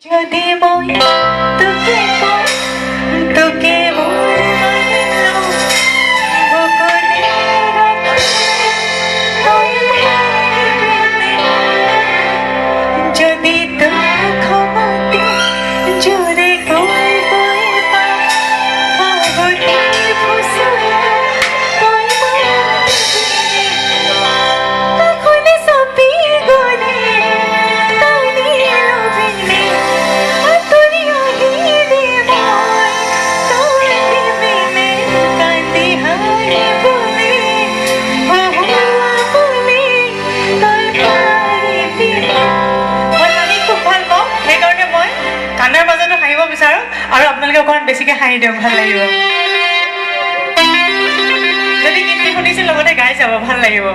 যদি মই তোকে কওঁ, তোকে মোৰ মনে লওঁ, বুকুতে ৰখাই তই পাৰিবিনে? যদি তোৰ খঙতে জোৰে কৈ গৈ পাওঁ, আগতে ফুচুৰা তই পাৰিবিনে? কাষলৈ চাপি গ'লে টানি ল'বিনে? আঁতৰি আহিলে মই তই দিবিনে? কান্দি হাৰিবলে হহুৱাবলে তই পাৰিবিনে? মই হাঁহি খুব ভাল পাওঁ, সেইকাৰণে মই গানৰ মাজতো হাঁহিব বিচাৰোঁ আৰু আপোনালোকে অকণমান বেছিকৈ হাঁহি দিয়ক, ভাল লাগিব। যদি গীতটি শুনিছিল লগতে গাই যাব, ভাল লাগিব।